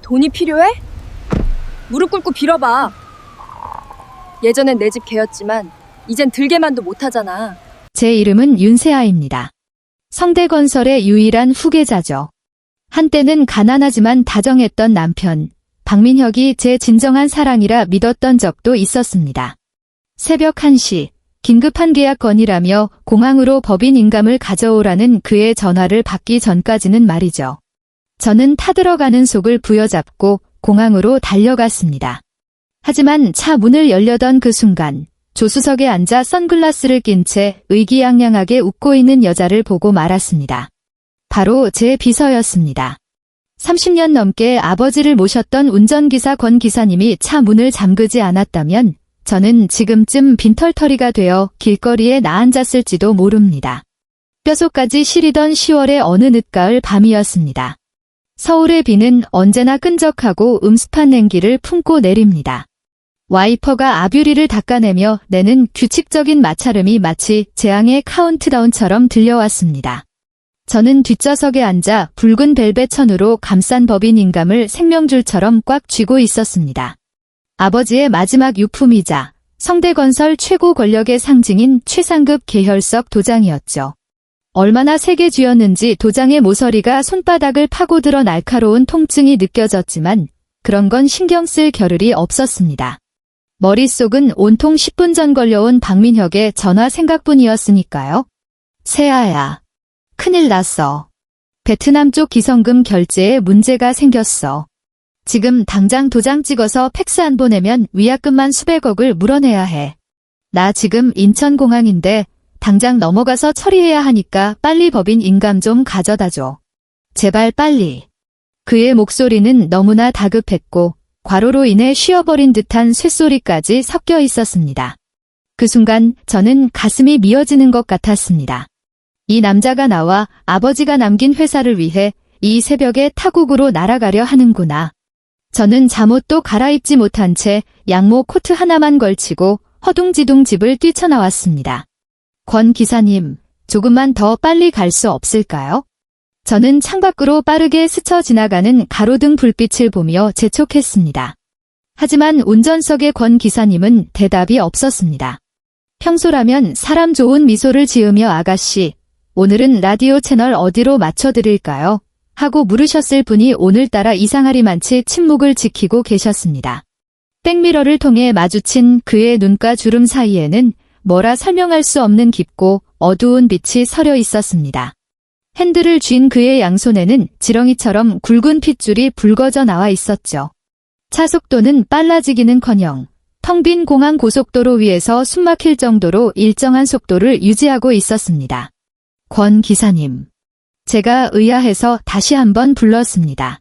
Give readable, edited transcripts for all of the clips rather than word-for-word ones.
돈이 필요해? 무릎 꿇고 빌어봐. 예전엔 내 집 개였지만 이젠 들개만도 못하잖아. 제 이름은 윤세아입니다. 성대건설의 유일한 후계자죠. 한때는 가난하지만 다정했던 남편, 박민혁이 제 진정한 사랑이라 믿었던 적도 있었습니다. 새벽 1시, 긴급한 계약 건이라며 공항으로 법인 인감을 가져오라는 그의 전화를 받기 전까지는 말이죠. 저는 타들어가는 속을 부여잡고 공항으로 달려갔습니다. 하지만 차 문을 열려던 그 순간 조수석에 앉아 선글라스를 낀 채 의기양양하게 웃고 있는 여자를 보고 말았습니다. 바로 제 비서였습니다. 30년 넘게 아버지를 모셨던 운전기사 권 기사님이 차 문을 잠그지 않았다면 저는 지금쯤 빈털터리가 되어 길거리에 나앉았을지도 모릅니다. 뼛속까지 시리던 10월의 어느 늦가을 밤이었습니다. 서울의 비는 언제나 끈적하고 음습한 냉기를 품고 내립니다. 와이퍼가 아뷰리를 닦아내며 내는 규칙적인 마찰음이 마치 재앙의 카운트다운처럼 들려왔습니다. 저는 뒷좌석에 앉아 붉은 벨벳 천으로 감싼 법인 인감을 생명줄처럼 꽉 쥐고 있었습니다. 아버지의 마지막 유품이자 성대건설 최고 권력의 상징인 최상급 계혈석 도장이었죠. 얼마나 세게 쥐었는지 도장의 모서리가 손바닥을 파고들어 날카로운 통증이 느껴졌지만 그런 건 신경 쓸 겨를이 없었습니다. 머릿속은 온통 10분 전 걸려온 박민혁의 전화 생각뿐이었으니까요. 세아야, 큰일 났어. 베트남 쪽 기성금 결제에 문제가 생겼어. 지금 당장 도장 찍어서 팩스 안 보내면 위약금만 수백억을 물어내야 해. 나 지금 인천공항인데 당장 넘어가서 처리해야 하니까 빨리 법인 인감 좀 가져다줘. 제발 빨리. 그의 목소리는 너무나 다급했고 과로로 인해 쉬어버린 듯한 쇳소리까지 섞여 있었습니다. 그 순간 저는 가슴이 미어지는 것 같았습니다. 이 남자가 나와 아버지가 남긴 회사를 위해 이 새벽에 타국으로 날아가려 하는구나. 저는 잠옷도 갈아입지 못한 채 양모 코트 하나만 걸치고 허둥지둥 집을 뛰쳐나왔습니다. 권 기사님, 조금만 더 빨리 갈 수 없을까요? 저는 창밖으로 빠르게 스쳐 지나가는 가로등 불빛을 보며 재촉했습니다. 하지만 운전석의 권 기사님은 대답이 없었습니다. 평소라면 사람 좋은 미소를 지으며 아가씨, 오늘은 라디오 채널 어디로 맞춰드릴까요? 하고 물으셨을 분이 오늘따라 이상하리만치 침묵을 지키고 계셨습니다. 백미러를 통해 마주친 그의 눈가 주름 사이에는 뭐라 설명할 수 없는 깊고 어두운 빛이 서려 있었습니다. 핸들을 쥔 그의 양손에는 지렁이처럼 굵은 핏줄이 붉어져 나와 있었죠. 차 속도는 빨라지기는커녕 텅 빈 공항 고속도로 위에서 숨막힐 정도로 일정한 속도를 유지하고 있었습니다. 권 기사님. 제가 의아해서 다시 한번 불렀습니다.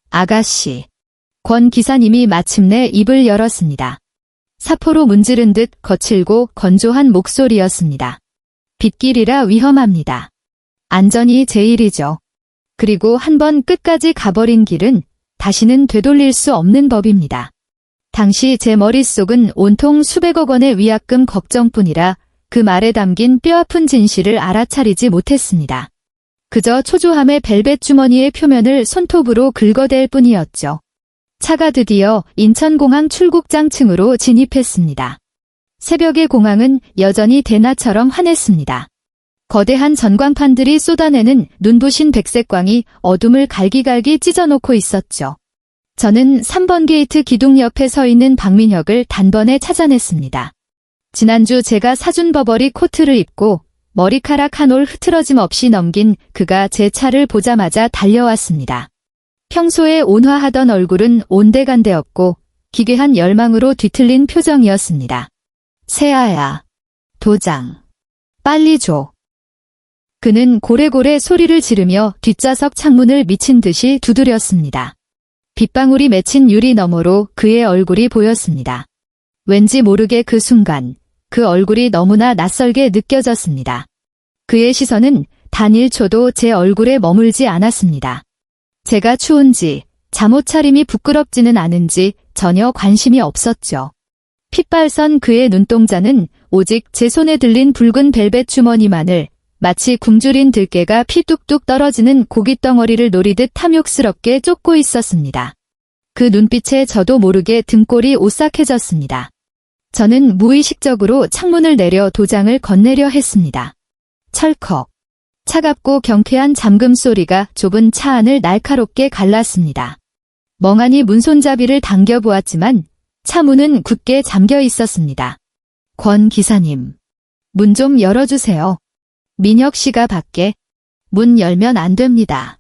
아가씨. 권 기사님이 마침내 입을 열었습니다. 사포로 문지른 듯 거칠고 건조한 목소리였습니다. 빗길이라 위험합니다. 안전이 제일이죠. 그리고 한번 끝까지 가버린 길은 다시는 되돌릴 수 없는 법입니다. 당시 제 머릿속은 온통 수백억 원의 위약금 걱정뿐이라 그 말에 담긴 뼈아픈 진실을 알아차리지 못했습니다. 그저 초조함의 벨벳 주머니의 표면을 손톱으로 긁어댈 뿐이었죠. 차가 드디어 인천공항 출국장 층으로 진입했습니다. 새벽의 공항은 여전히 대낮처럼 환했습니다. 거대한 전광판들이 쏟아내는 눈부신 백색광이 어둠을 갈기갈기 찢어놓고 있었죠. 저는 3번 게이트 기둥 옆에 서 있는 박민혁을 단번에 찾아냈습니다. 지난주 제가 사준 버버리 코트를 입고 머리카락 한 올 흐트러짐 없이 넘긴 그가 제 차를 보자마자 달려왔습니다. 평소에 온화하던 얼굴은 온데간데없고 기괴한 열망으로 뒤틀린 표정이었습니다. 세아야, 도장. 빨리 줘. 그는 고래고래 소리를 지르며 뒷좌석 창문을 미친 듯이 두드렸습니다. 빗방울이 맺힌 유리 너머로 그의 얼굴이 보였습니다. 왠지 모르게 그 순간 그 얼굴이 너무나 낯설게 느껴졌습니다. 그의 시선은 단 1초도 제 얼굴에 머물지 않았습니다. 제가 추운지 잠옷 차림이 부끄럽지는 않은지 전혀 관심이 없었죠. 핏발선 그의 눈동자는 오직 제 손에 들린 붉은 벨벳 주머니만을 마치 굶주린 들깨가 피 뚝뚝 떨어지는 고깃덩어리를 노리듯 탐욕스럽게 쫓고 있었습니다. 그 눈빛에 저도 모르게 등골이 오싹해졌습니다. 저는 무의식적으로 창문을 내려 도장을 건네려 했습니다. 철컥. 차갑고 경쾌한 잠금 소리가 좁은 차 안을 날카롭게 갈랐습니다. 멍하니 문손잡이를 당겨보았지만 차 문은 굳게 잠겨 있었습니다. 권 기사님. 문 좀 열어주세요. 민혁 씨가 밖에. 문 열면 안 됩니다.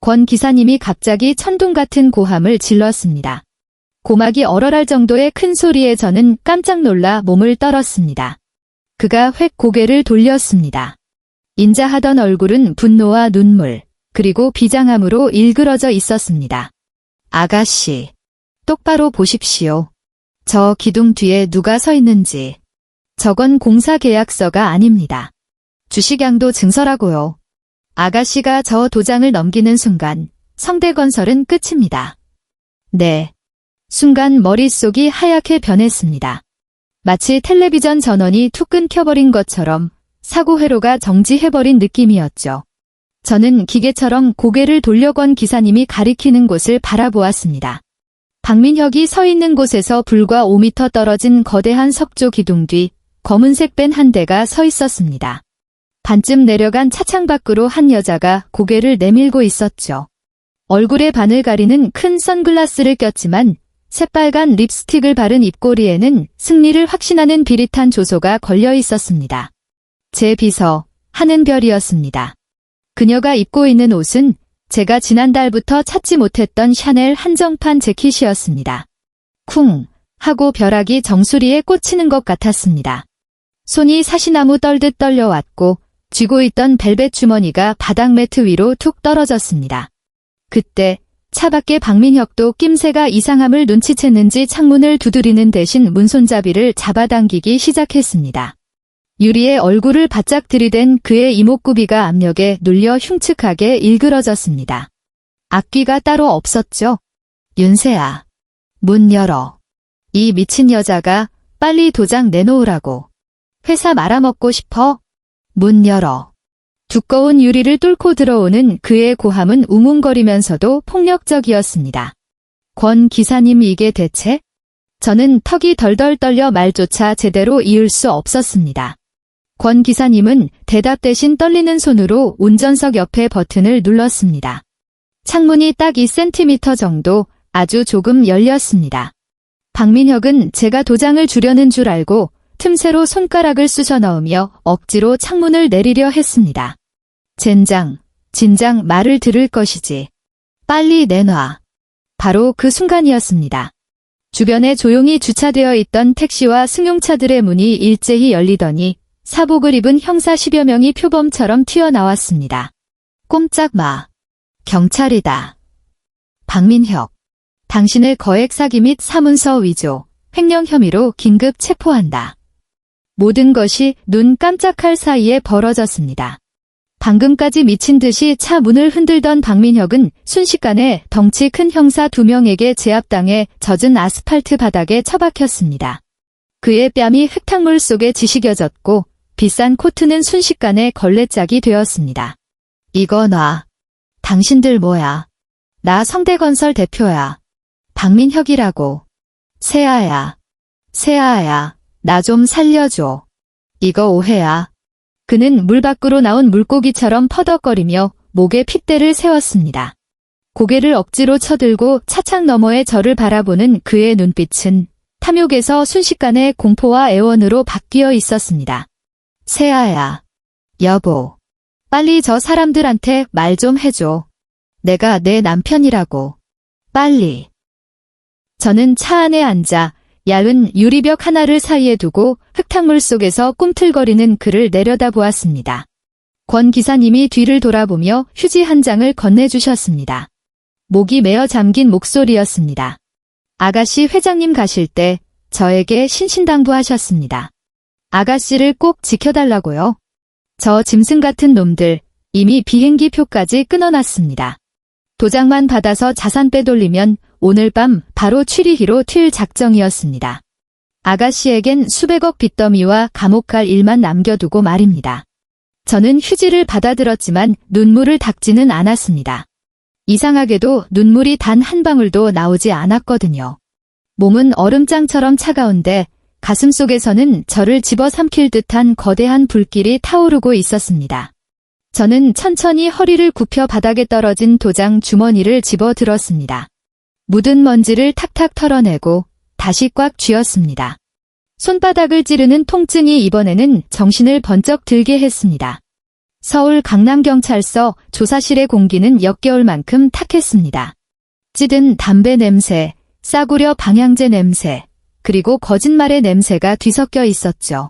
권 기사님이 갑자기 천둥 같은 고함을 질렀습니다. 고막이 얼얼할 정도의 큰 소리에 저는 깜짝 놀라 몸을 떨었습니다. 그가 획 고개를 돌렸습니다. 인자하던 얼굴은 분노와 눈물, 그리고 비장함으로 일그러져 있었습니다. 아가씨, 똑바로 보십시오. 저 기둥 뒤에 누가 서 있는지. 저건 공사 계약서가 아닙니다. 주식양도 증서라고요. 아가씨가 저 도장을 넘기는 순간 성대건설은 끝입니다. 네. 순간 머릿속이 하얗게 변했습니다. 마치 텔레비전 전원이 툭 끊겨버린 것처럼 사고 회로가 정지해버린 느낌이었죠. 저는 기계처럼 고개를 돌려 권 기사님이 가리키는 곳을 바라보았습니다. 박민혁이 서 있는 곳에서 불과 5m 떨어진 거대한 석조 기둥 뒤 검은색 밴 한 대가 서 있었습니다. 반쯤 내려간 차창 밖으로 한 여자가 고개를 내밀고 있었죠. 얼굴의 반을 가리는 큰 선글라스를 꼈지만 새빨간 립스틱을 바른 입꼬리에는 승리를 확신하는 비릿한 조소가 걸려 있었습니다. 제 비서, 하는별이었습니다. 그녀가 입고 있는 옷은 제가 지난달부터 찾지 못했던 샤넬 한정판 재킷이었습니다. 쿵 하고 벼락이 정수리에 꽂히는 것 같았습니다. 손이 사시나무 떨듯 떨려왔고 쥐고 있던 벨벳 주머니가 바닥 매트 위로 툭 떨어졌습니다. 그때 차 밖에 박민혁도 낌새가 이상함을 눈치챘는지 창문을 두드리는 대신 문손잡이를 잡아당기기 시작했습니다. 유리에 얼굴을 바짝 들이댄 그의 이목구비가 압력에 눌려 흉측하게 일그러졌습니다. 앞귀가 따로 없었죠. 윤세아, 문 열어. 이 미친 여자가 빨리 도장 내놓으라고. 회사 말아먹고 싶어? 문 열어. 두꺼운 유리를 뚫고 들어오는 그의 고함은 우문거리면서도 폭력적이었습니다. 권 기사님 이게 대체? 저는 턱이 덜덜 떨려 말조차 제대로 이을 수 없었습니다. 권 기사님은 대답 대신 떨리는 손으로 운전석 옆에 버튼을 눌렀습니다. 창문이 딱 2cm 정도 아주 조금 열렸습니다. 박민혁은 제가 도장을 주려는 줄 알고 틈새로 손가락을 쑤셔 넣으며 억지로 창문을 내리려 했습니다. 젠장, 진작 말을 들을 것이지. 빨리 내놔. 바로 그 순간이었습니다. 주변에 조용히 주차되어 있던 택시와 승용차들의 문이 일제히 열리더니 사복을 입은 형사 10여 명이 표범처럼 튀어나왔습니다. 꼼짝 마. 경찰이다. 박민혁. 당신을 거액 사기 및 사문서 위조, 횡령 혐의로 긴급 체포한다. 모든 것이 눈 깜짝할 사이에 벌어졌습니다. 방금까지 미친 듯이 차 문을 흔들던 박민혁은 순식간에 덩치 큰 형사 2명에게 제압당해 젖은 아스팔트 바닥에 처박혔습니다. 그의 뺨이 흙탕물 속에 지식여졌고 비싼 코트는 순식간에 걸레짝이 되었습니다. 이거 놔. 당신들 뭐야? 나 성대건설 대표야. 박민혁이라고. 세아야. 세아야. 나 좀 살려줘. 이거 오해야. 그는 물 밖으로 나온 물고기처럼 퍼덕거리며 목에 핏대를 세웠습니다. 고개를 억지로 쳐들고 차창 너머에 저를 바라보는 그의 눈빛은 탐욕에서 순식간에 공포와 애원으로 바뀌어 있었습니다. 세아야. 여보. 빨리 저 사람들한테 말 좀 해줘. 내가 내 남편이라고. 빨리. 저는 차 안에 앉아 얇은 유리벽 하나를 사이에 두고 흙탕물 속에서 꿈틀거리는 그를 내려다보았습니다. 권 기사님이 뒤를 돌아보며 휴지 한 장을 건네주셨습니다. 목이 메어 잠긴 목소리였습니다. 아가씨 회장님 가실 때 저에게 신신당부하셨습니다. 아가씨를 꼭 지켜달라고요. 저 짐승 같은 놈들 이미 비행기 표까지 끊어놨습니다. 도장만 받아서 자산 빼돌리면 오늘 밤 바로 취리히로 튈 작정이었습니다. 아가씨에겐 수백억 빚더미와 감옥 갈 일만 남겨두고 말입니다. 저는 휴지를 받아들었지만 눈물을 닦지는 않았습니다. 이상하게도 눈물이 단 한 방울도 나오지 않았거든요. 몸은 얼음장처럼 차가운데 가슴 속에서는 저를 집어삼킬 듯한 거대한 불길이 타오르고 있었습니다. 저는 천천히 허리를 굽혀 바닥에 떨어진 도장 주머니를 집어 들었습니다. 묻은 먼지를 탁탁 털어내고 다시 꽉 쥐었습니다. 손바닥을 찌르는 통증이 이번에는 정신을 번쩍 들게 했습니다. 서울 강남경찰서 조사실의 공기는 역겨울 만큼 탁했습니다. 찌든 담배 냄새, 싸구려 방향제 냄새, 그리고 거짓말의 냄새가 뒤섞여 있었죠.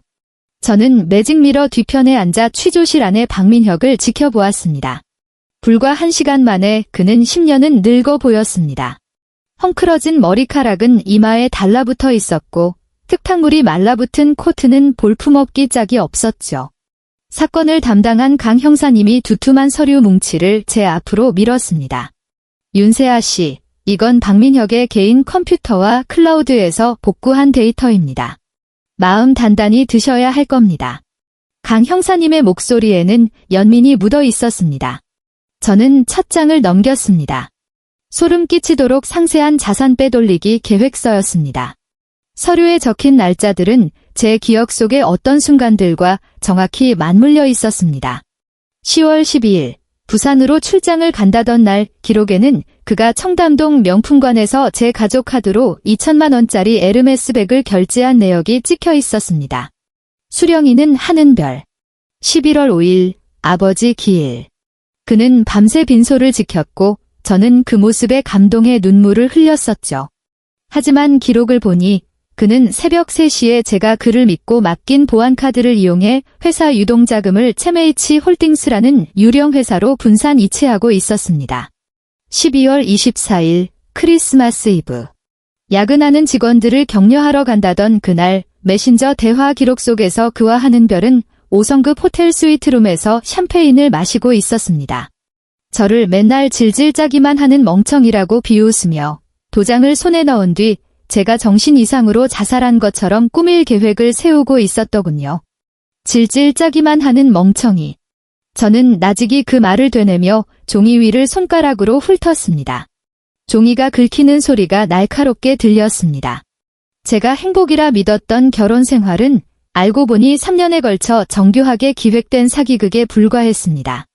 저는 매직미러 뒤편에 앉아 취조실 안의 박민혁을 지켜보았습니다. 불과 1시간 만에 그는 10년은 늙어 보였습니다. 헝클어진 머리카락은 이마에 달라붙어 있었고 흙탕물이 말라붙은 코트는 볼품없기 짝이 없었죠. 사건을 담당한 강 형사님이 두툼한 서류 뭉치를 제 앞으로 밀었습니다. 윤세아 씨, 이건 박민혁의 개인 컴퓨터와 클라우드에서 복구한 데이터입니다. 마음 단단히 드셔야 할 겁니다. 강 형사님의 목소리에는 연민이 묻어 있었습니다. 저는 첫 장을 넘겼습니다. 소름 끼치도록 상세한 자산 빼돌리기 계획서였습니다. 서류에 적힌 날짜들은 제 기억 속의 어떤 순간들과 정확히 맞물려 있었습니다. 10월 12일, 부산으로 출장을 간다던 날 기록에는 그가 청담동 명품관에서 제 가족 카드로 2천만 원짜리 에르메스 백을 결제한 내역이 찍혀 있었습니다. 수령이는 하는별. 11월 5일, 아버지 기일. 그는 밤새 빈소를 지켰고 저는 그 모습에 감동의 눈물을 흘렸었죠. 하지만 기록을 보니 그는 새벽 3시에 제가 그를 믿고 맡긴 보안카드를 이용해 회사 유동자금을 체메이치 홀딩스라는 유령 회사로 분산 이체하고 있었습니다. 12월 24일 크리스마스 이브. 야근하는 직원들을 격려하러 간다던 그날 메신저 대화 기록 속에서 그와 하는별은 5성급 호텔 스위트룸에서 샴페인을 마시고 있었습니다. 저를 맨날 질질 짜기만 하는 멍청이라고 비웃으며 도장을 손에 넣은 뒤 제가 정신 이상으로 자살한 것처럼 꾸밀 계획을 세우고 있었더군요. 질질 짜기만 하는 멍청이. 저는 나직이 그 말을 되뇌며 종이 위를 손가락으로 훑었습니다. 종이가 긁히는 소리가 날카롭게 들렸습니다. 제가 행복이라 믿었던 결혼 생활은 알고 보니 3년에 걸쳐 정교하게 기획된 사기극에 불과했습니다.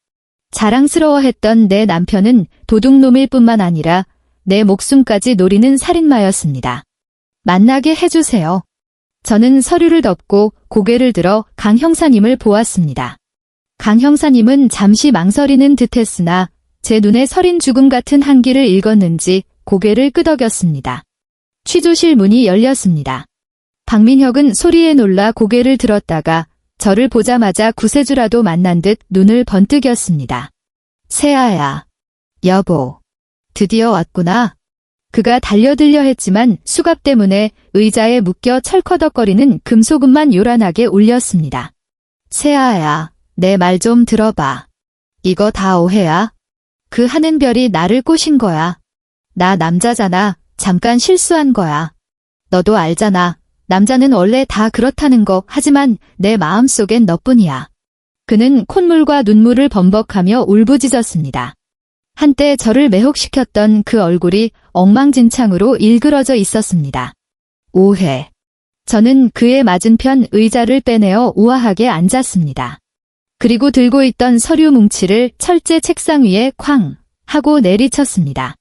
자랑스러워했던 내 남편은 도둑놈일 뿐만 아니라 내 목숨까지 노리는 살인마였습니다. 만나게 해주세요. 저는 서류를 덮고 고개를 들어 강 형사님을 보았습니다. 강 형사님은 잠시 망설이는 듯했으나 제 눈에 서린 죽음 같은 한기를 읽었는지 고개를 끄덕였습니다. 취조실 문이 열렸습니다. 박민혁은 소리에 놀라 고개를 들었다가 저를 보자마자 구세주라도 만난 듯 눈을 번뜩였습니다. 세아야. 여보. 드디어 왔구나. 그가 달려들려 했지만 수갑 때문에 의자에 묶여 철커덕거리는 금속음만 요란하게 울렸습니다. 세아야, 내 말 좀 들어봐. 이거 다 오해야. 그 하는별이 나를 꼬신 거야. 나 남자잖아. 잠깐 실수한 거야. 너도 알잖아. 남자는 원래 다 그렇다는 거. 하지만 내 마음속엔 너뿐이야. 그는 콧물과 눈물을 범벅하며 울부짖었습니다. 한때 저를 매혹시켰던 그 얼굴이 엉망진창으로 일그러져 있었습니다. 오해. 저는 그의 맞은편 의자를 빼내어 우아하게 앉았습니다. 그리고 들고 있던 서류 뭉치를 철제 책상 위에 쾅 하고 내리쳤습니다.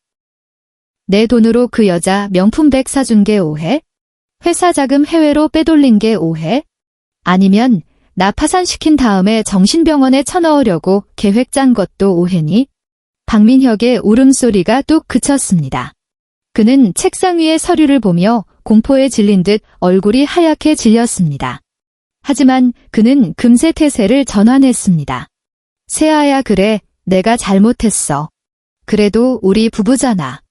내 돈으로 그 여자 명품백 사준 게 오해? 회사 자금 해외로 빼돌린 게 오해? 아니면 나 파산시킨 다음에 정신병원에 쳐넣으려고 계획 짠 것도 오해니? 박민혁의 울음소리가 뚝 그쳤습니다. 그는 책상 위의 서류를 보며 공포에 질린 듯 얼굴이 하얗게 질렸습니다. 하지만 그는 금세 태세를 전환했습니다. 세아야, 그래, 내가 잘못했어. 그래도 우리 부부잖아.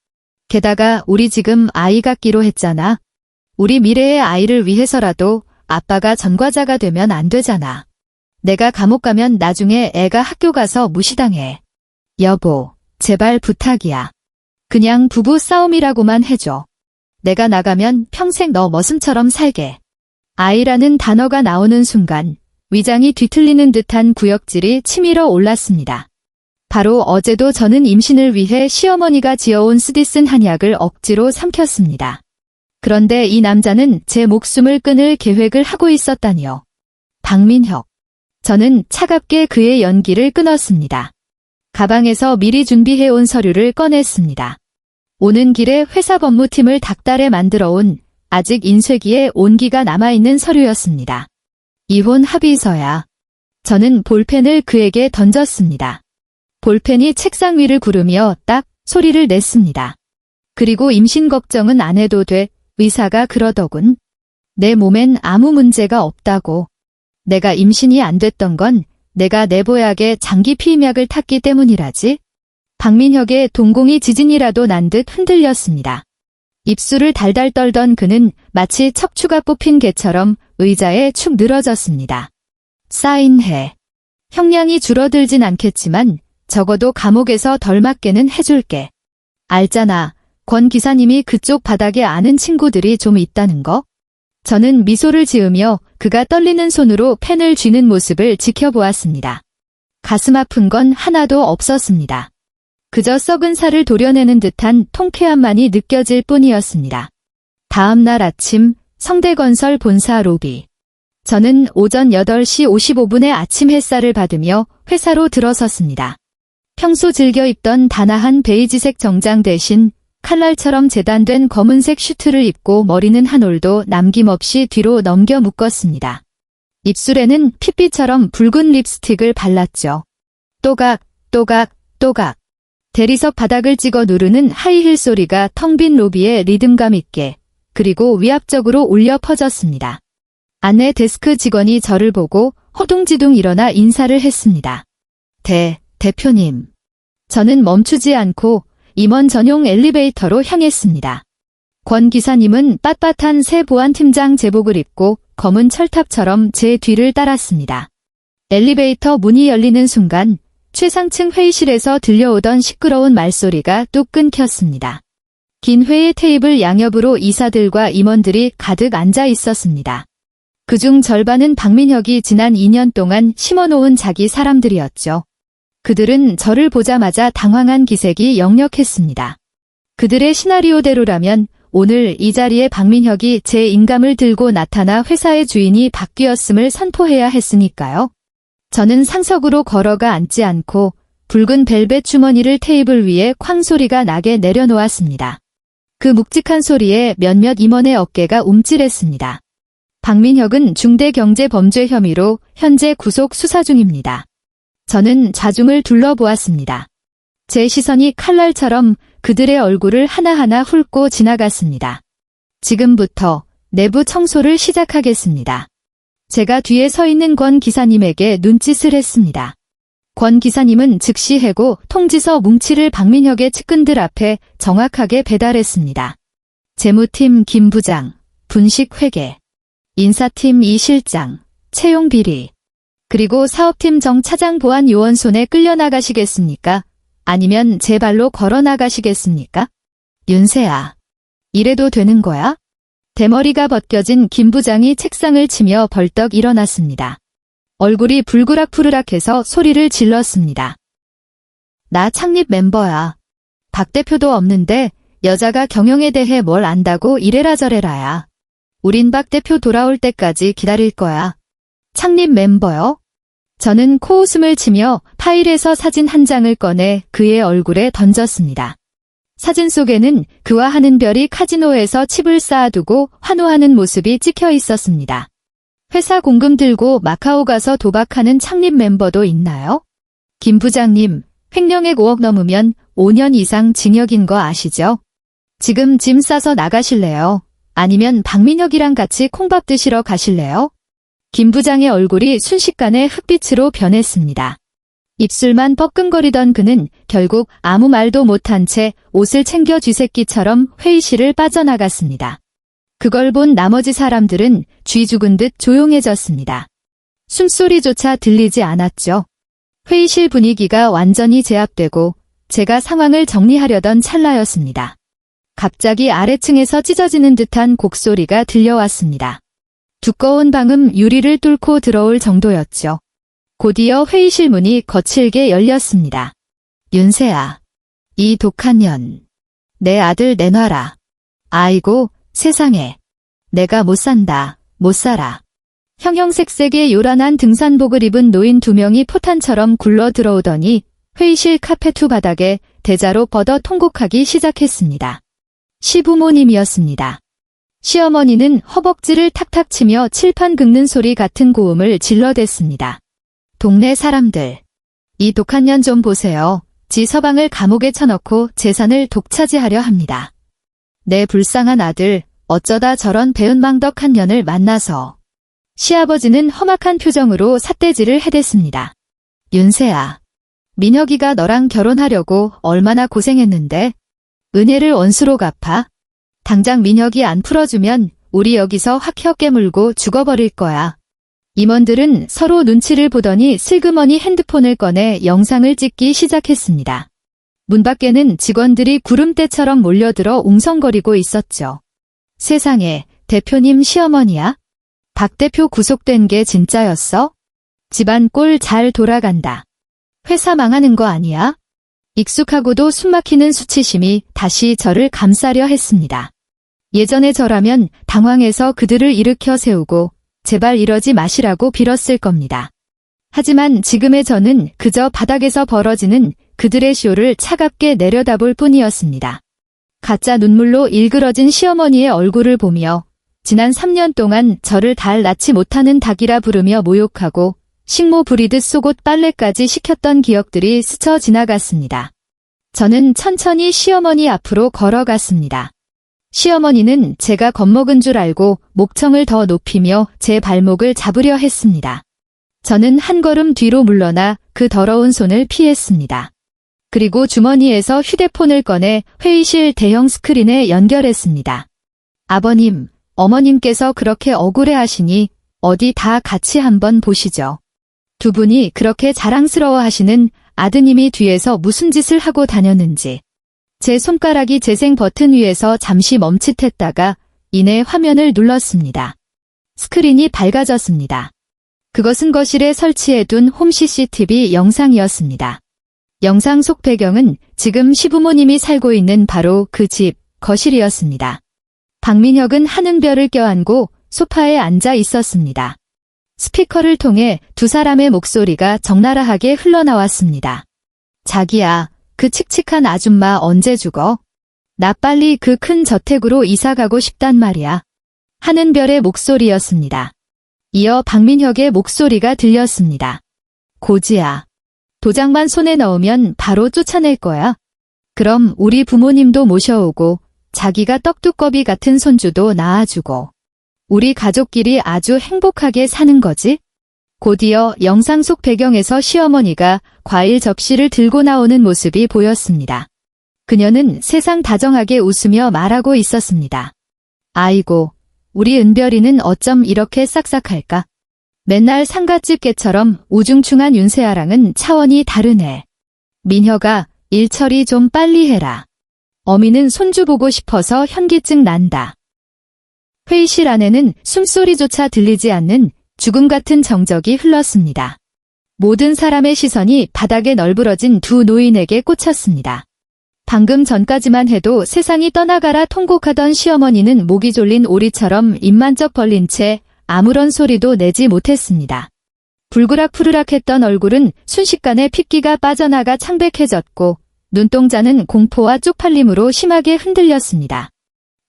게다가 우리 지금 아이 갖기로 했잖아. 우리 미래의 아이를 위해서라도 아빠가 전과자가 되면 안 되잖아. 내가 감옥 가면 나중에 애가 학교 가서 무시당해. 여보, 제발 부탁이야. 그냥 부부 싸움이라고만 해줘. 내가 나가면 평생 너 머슴처럼 살게. 아이라는 단어가 나오는 순간 위장이 뒤틀리는 듯한 구역질이 치밀어 올랐습니다. 바로 어제도 저는 임신을 위해 시어머니가 지어온 쓰디 쓴 한약을 억지로 삼켰습니다. 그런데 이 남자는 제 목숨을 끊을 계획을 하고 있었다니요. 박민혁. 저는 차갑게 그의 연기를 끊었습니다. 가방에서 미리 준비해온 서류를 꺼냈습니다. 오는 길에 회사 법무팀을 닥달해 만들어 온 아직 인쇄기에 온기가 남아있는 서류였습니다. 이혼 합의서야. 저는 볼펜을 그에게 던졌습니다. 볼펜이 책상 위를 구르며 딱 소리를 냈습니다. 그리고 임신 걱정은 안 해도 돼. 의사가 그러더군. 내 몸엔 아무 문제가 없다고. 내가 임신이 안 됐던 건 내가 내보약에 장기 피임약을 탔기 때문이라지. 박민혁의 동공이 지진이라도 난 듯 흔들렸습니다. 입술을 달달 떨던 그는 마치 척추가 뽑힌 개처럼 의자에 축 늘어졌습니다. 사인해. 형량이 줄어들진 않겠지만 적어도 감옥에서 덜 맞게는 해줄게. 알잖아. 권 기사님이 그쪽 바닥에 아는 친구들이 좀 있다는 거? 저는 미소를 지으며 그가 떨리는 손으로 펜을 쥐는 모습을 지켜보았습니다. 가슴 아픈 건 하나도 없었습니다. 그저 썩은 살을 도려내는 듯한 통쾌함만이 느껴질 뿐이었습니다. 다음 날 아침 성대건설 본사 로비. 저는 오전 8시 55분에 아침 햇살을 받으며 회사로 들어섰습니다. 평소 즐겨 입던 단아한 베이지색 정장 대신 칼날처럼 재단된 검은색 슈트를 입고 머리는 한 올도 남김없이 뒤로 넘겨 묶었습니다. 입술에는 핏빛처럼 붉은 립스틱을 발랐죠. 또각, 또각, 또각. 대리석 바닥을 찍어 누르는 하이힐 소리가 텅 빈 로비에 리듬감 있게 그리고 위압적으로 울려 퍼졌습니다. 안내 데스크 직원이 저를 보고 허둥지둥 일어나 인사를 했습니다. 대표님. 저는 멈추지 않고 임원 전용 엘리베이터로 향했습니다. 권 기사님은 빳빳한 새 보안팀장 제복을 입고 검은 철탑처럼 제 뒤를 따랐습니다. 엘리베이터 문이 열리는 순간 최상층 회의실에서 들려오던 시끄러운 말소리가 뚝 끊겼습니다. 긴 회의 테이블 양옆으로 이사들과 임원들이 가득 앉아 있었습니다. 그중 절반은 박민혁이 지난 2년 동안 심어놓은 자기 사람들이었죠. 그들은 저를 보자마자 당황한 기색이 역력했습니다. 그들의 시나리오대로라면 오늘 이 자리에 박민혁이 제 인감을 들고 나타나 회사의 주인이 바뀌었음을 선포해야 했으니까요. 저는 상석으로 걸어가 앉지 않고 붉은 벨벳 주머니를 테이블 위에 쾅 소리가 나게 내려놓았습니다. 그 묵직한 소리에 몇몇 임원의 어깨가 움찔했습니다. 박민혁은 중대경제범죄 혐의로 현재 구속 수사 중입니다. 저는 자중을 둘러보았습니다. 제 시선이 칼날처럼 그들의 얼굴을 하나하나 훑고 지나갔습니다. 지금부터 내부 청소를 시작하겠습니다. 제가 뒤에 서 있는 권 기사님에게 눈짓을 했습니다. 권 기사님은 즉시 해고 통지서 뭉치를 박민혁의 측근들 앞에 정확하게 배달했습니다. 재무팀 김 부장, 분식 회계, 인사팀 이 실장, 채용 비리, 그리고 사업팀 정 차장 보안 요원 손에 끌려나가시겠습니까? 아니면 제 발로 걸어나가시겠습니까? 윤세아, 이래도 되는 거야? 대머리가 벗겨진 김 부장이 책상을 치며 벌떡 일어났습니다. 얼굴이 불그락푸르락해서 소리를 질렀습니다. 나 창립 멤버야. 박 대표도 없는데 여자가 경영에 대해 뭘 안다고 이래라 저래라야. 우린 박 대표 돌아올 때까지 기다릴 거야. 창립 멤버요? 저는 코웃음을 치며 파일에서 사진 한 장을 꺼내 그의 얼굴에 던졌습니다. 사진 속에는 그와 하는별이 카지노에서 칩을 쌓아두고 환호하는 모습이 찍혀 있었습니다. 회사 공금 들고 마카오 가서 도박하는 창립 멤버도 있나요? 김 부장님, 횡령액 5억 넘으면 5년 이상 징역인 거 아시죠? 지금 짐 싸서 나가실래요? 아니면 박민혁이랑 같이 콩밥 드시러 가실래요? 김 부장의 얼굴이 순식간에 흑빛으로 변했습니다. 입술만 뻐끔거리던 그는 결국 아무 말도 못한 채 옷을 챙겨 쥐새끼처럼 회의실을 빠져나갔습니다. 그걸 본 나머지 사람들은 쥐 죽은 듯 조용해졌습니다. 숨소리조차 들리지 않았죠. 회의실 분위기가 완전히 제압되고 제가 상황을 정리하려던 찰나였습니다. 갑자기 아래층에서 찢어지는 듯한 곡소리가 들려왔습니다. 두꺼운 방음 유리를 뚫고 들어올 정도였죠. 곧이어 회의실 문이 거칠게 열렸습니다. 윤세아, 이 독한 년. 내 아들 내놔라. 아이고, 세상에. 내가 못 산다, 못 살아. 형형색색의 요란한 등산복을 입은 노인 2명이 포탄처럼 굴러 들어오더니 회의실 카페2 바닥에 대자로 뻗어 통곡하기 시작했습니다. 시부모님이었습니다. 시어머니는 허벅지를 탁탁 치며 칠판 긁는 소리 같은 고음을 질러댔습니다. 동네 사람들, 이 독한 년 좀 보세요. 지 서방을 감옥에 쳐넣고 재산을 독차지하려 합니다. 내 불쌍한 아들, 어쩌다 저런 배은망덕한 년을 만나서. 시아버지는 험악한 표정으로 삿대질을 해댔습니다. 윤세아, 민혁이가 너랑 결혼하려고 얼마나 고생했는데? 은혜를 원수로 갚아? 당장 민혁이 안 풀어주면 우리 여기서 확 깨물고 죽어버릴 거야. 임원들은 서로 눈치를 보더니 슬그머니 핸드폰을 꺼내 영상을 찍기 시작했습니다. 문 밖에는 직원들이 구름대처럼 몰려들어 웅성거리고 있었죠. 세상에, 대표님 시어머니야? 박 대표 구속된 게 진짜였어? 집안 꼴 잘 돌아간다. 회사 망하는 거 아니야? 익숙하고도 숨막히는 수치심이 다시 저를 감싸려 했습니다. 예전에 저라면 당황해서 그들을 일으켜 세우고 제발 이러지 마시라고 빌었을 겁니다. 하지만 지금의 저는 그저 바닥에서 벌어지는 그들의 쇼를 차갑게 내려다볼 뿐이었습니다. 가짜 눈물로 일그러진 시어머니의 얼굴을 보며 지난 3년 동안 저를 달 낳지 못하는 닭이라 부르며 모욕하고 식모 부리듯 속옷 빨래까지 시켰던 기억들이 스쳐 지나갔습니다. 저는 천천히 시어머니 앞으로 걸어갔습니다. 시어머니는 제가 겁먹은 줄 알고 목청을 더 높이며 제 발목을 잡으려 했습니다. 저는 한 걸음 뒤로 물러나 그 더러운 손을 피했습니다. 그리고 주머니에서 휴대폰을 꺼내 회의실 대형 스크린에 연결했습니다. 아버님, 어머님께서 그렇게 억울해하시니 어디 다 같이 한번 보시죠. 두 분이 그렇게 자랑스러워하시는 아드님이 뒤에서 무슨 짓을 하고 다녔는지. 제 손가락이 재생 버튼 위에서 잠시 멈칫했다가 이내 화면을 눌렀습니다. 스크린이 밝아졌습니다. 그것은 거실에 설치해둔 홈 CCTV 영상이었습니다. 영상 속 배경은 지금 시부모님이 살고 있는 바로 그 집, 거실이었습니다. 박민혁은 한은별을 껴안고 소파에 앉아 있었습니다. 스피커를 통해 두 사람의 목소리가 적나라하게 흘러나왔습니다. 자기야, 그 칙칙한 아줌마 언제 죽어? 나 빨리 그 큰 저택으로 이사가고 싶단 말이야. 한은별의 목소리였습니다. 이어 박민혁의 목소리가 들렸습니다. 고지야. 도장만 손에 넣으면 바로 쫓아낼 거야. 그럼 우리 부모님도 모셔오고 자기가 떡두꺼비 같은 손주도 낳아주고 우리 가족끼리 아주 행복하게 사는 거지? 곧이어 영상 속 배경에서 시어머니가 과일 접시를 들고 나오는 모습이 보였습니다. 그녀는 세상 다정하게 웃으며 말하고 있었습니다. 아이고, 우리 은별이는 어쩜 이렇게 싹싹할까? 맨날 상갓집 개처럼 우중충한 윤세아랑은 차원이 다르네. 민혁아, 일 처리 좀 빨리 해라. 어미는 손주 보고 싶어서 현기증 난다. 회의실 안에는 숨소리조차 들리지 않는 죽음 같은 정적이 흘렀습니다. 모든 사람의 시선이 바닥에 널브러진 두 노인에게 꽂혔습니다. 방금 전까지만 해도 세상이 떠나가라 통곡하던 시어머니는 목이 졸린 오리처럼 입만 쩍 벌린 채 아무런 소리도 내지 못했습니다. 불그락푸르락했던 얼굴은 순식간에 핏기가 빠져나가 창백해졌고 눈동자는 공포와 쪽팔림으로 심하게 흔들렸습니다.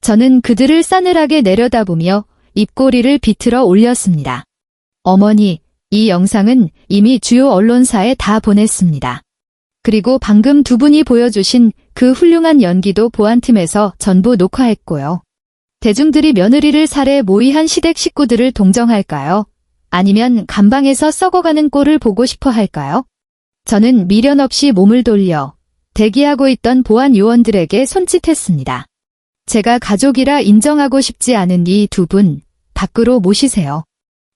저는 그들을 싸늘하게 내려다보며 입꼬리를 비틀어 올렸습니다. 어머니, 이 영상은 이미 주요 언론사에 다 보냈습니다. 그리고 방금 두 분이 보여주신 그 훌륭한 연기도 보안팀에서 전부 녹화했고요. 대중들이 며느리를 살해 모의한 시댁 식구들을 동정할까요? 아니면 감방에서 썩어가는 꼴을 보고 싶어 할까요? 저는 미련 없이 몸을 돌려 대기하고 있던 보안 요원들에게 손짓했습니다. 제가 가족이라 인정하고 싶지 않은 이 두 분, 밖으로 모시세요.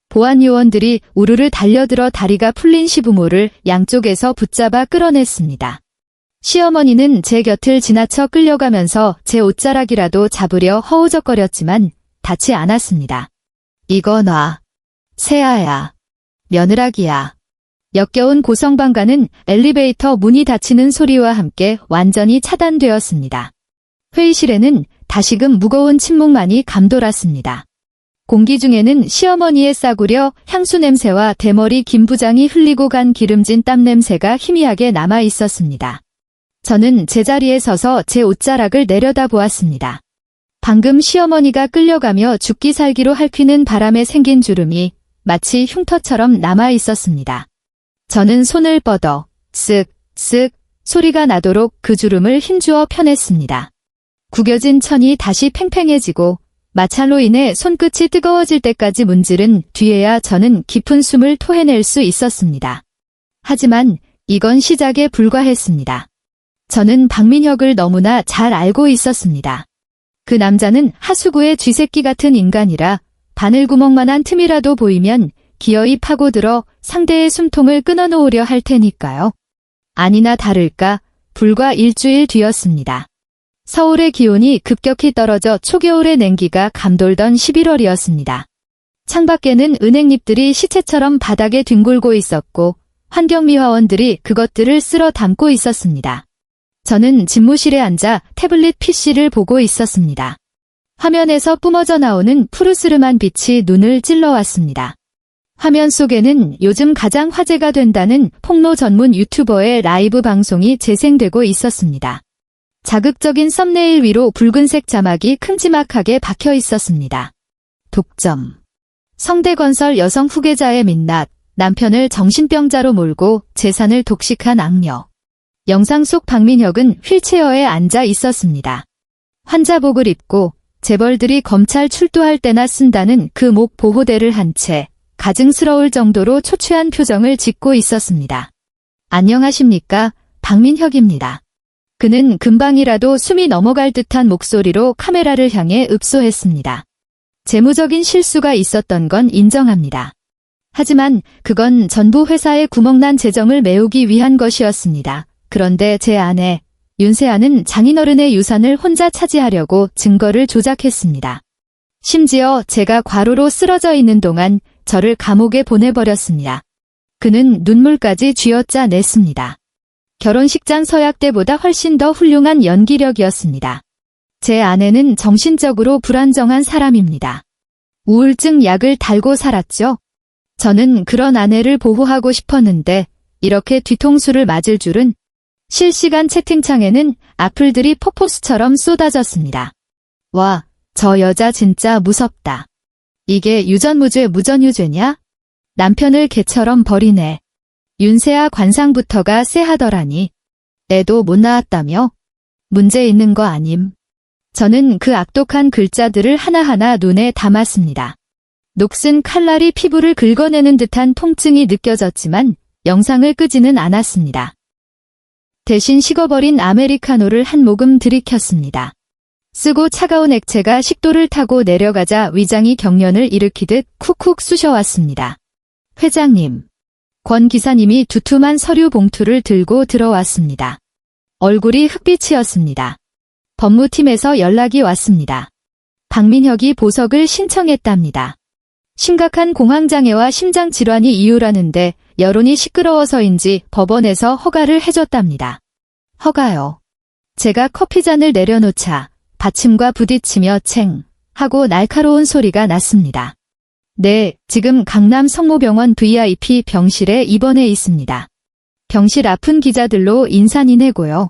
보안 요원들이 우르르 달려들어 다리가 풀린 시부모를 양쪽에서 붙잡아 끌어냈습니다. 시어머니는 제 곁을 지나쳐 끌려가면서 제 옷자락이라도 잡으려 허우적거렸지만 닿지 않았습니다. 이거 놔. 세아야. 며느라기야. 역겨운 고성방가는 엘리베이터 문이 닫히는 소리와 함께 완전히 차단되었습니다. 회의실에는 다시금 무거운 침묵만이 감돌았습니다. 공기 중에는 시어머니의 싸구려 향수 냄새와 대머리 김 부장이 흘리고 간 기름진 땀 냄새가 희미하게 남아 있었습니다. 저는 제자리에 서서 제 옷자락을 내려다보았습니다. 방금 시어머니가 끌려가며 죽기 살기로 핥히는 바람에 생긴 주름이 마치 흉터처럼 남아 있었습니다. 저는 손을 뻗어 쓱쓱 소리가 나도록 그 주름을 힘주어 펴냈습니다. 구겨진 천이 다시 팽팽해지고 마찰로 인해 손끝이 뜨거워질 때까지 문지른 뒤에야 저는 깊은 숨을 토해낼 수 있었습니다. 하지만 이건 시작에 불과했습니다. 저는 박민혁을 너무나 잘 알고 있었습니다. 그 남자는 하수구의 쥐새끼 같은 인간이라 바늘구멍만한 틈이라도 보이면 기어이 파고들어 상대의 숨통을 끊어놓으려 할 테니까요. 아니나 다를까 불과 일주일 뒤였습니다. 서울의 기온이 급격히 떨어져 초겨울의 냉기가 감돌던 11월이었습니다. 창밖에는 은행잎들이 시체처럼 바닥에 뒹굴고 있었고 환경미화원들이 그것들을 쓸어 담고 있었습니다. 저는 집무실에 앉아 태블릿 PC를 보고 있었습니다. 화면에서 뿜어져 나오는 푸르스름한 빛이 눈을 찔러왔습니다. 화면 속에는 요즘 가장 화제가 된다는 폭로 전문 유튜버의 라이브 방송이 재생되고 있었습니다. 자극적인 썸네일 위로 붉은색 자막이 큼지막하게 박혀 있었습니다. 독점. 성대건설 여성 후계자의 민낯, 남편을 정신병자로 몰고 재산을 독식한 악녀. 영상 속 박민혁은 휠체어에 앉아 있었습니다. 환자복을 입고 재벌들이 검찰 출두할 때나 쓴다는 그 목 보호대를 한 채 가증스러울 정도로 초췌한 표정을 짓고 있었습니다. 안녕하십니까? 박민혁입니다. 그는 금방이라도 숨이 넘어갈 듯한 목소리로 카메라를 향해 읍소했습니다. 재무적인 실수가 있었던 건 인정합니다. 하지만 그건 전부 회사의 구멍난 재정을 메우기 위한 것이었습니다. 그런데 제 아내 윤세아는 장인어른의 유산을 혼자 차지하려고 증거를 조작했습니다. 심지어 제가 과로로 쓰러져 있는 동안 저를 감옥에 보내버렸습니다. 그는 눈물까지 쥐어짜 냈습니다. 결혼식장 서약 때보다 훨씬 더 훌륭한 연기력이었습니다. 제 아내는 정신적으로 불안정한 사람입니다. 우울증 약을 달고 살았죠. 저는 그런 아내를 보호하고 싶었는데 이렇게 뒤통수를 맞을 줄은. 실시간 채팅창에는 악플들이 폭포수처럼 쏟아졌습니다. 와, 저 여자 진짜 무섭다. 이게 유전무죄 무전유죄냐? 남편을 개처럼 버리네. 윤세아 관상부터가 쎄하더라니. 애도 못 낳았다며? 문제 있는 거 아님. 저는 그 악독한 글자들을 하나하나 눈에 담았습니다. 녹슨 칼날이 피부를 긁어내는 듯한 통증이 느껴졌지만 영상을 끄지는 않았습니다. 대신 식어버린 아메리카노를 한 모금 들이켰습니다. 쓰고 차가운 액체가 식도를 타고 내려가자 위장이 경련을 일으키듯 쿡쿡 쑤셔왔습니다. 회장님. 권 기사님이 두툼한 서류 봉투를 들고 들어왔습니다. 얼굴이 흑빛이었습니다. 법무팀에서 연락이 왔습니다. 박민혁이 보석을 신청했답니다. 심각한 공황장애와 심장질환이 이유라는데 여론이 시끄러워서인지 법원에서 허가를 해줬답니다. 허가요. 제가 커피잔을 내려놓자 받침과 부딪히며 챙 하고 날카로운 소리가 났습니다. 네, 지금 강남 성모병원 VIP 병실에 입원해 있습니다. 병실 앞은 기자들로 인산이 내고요.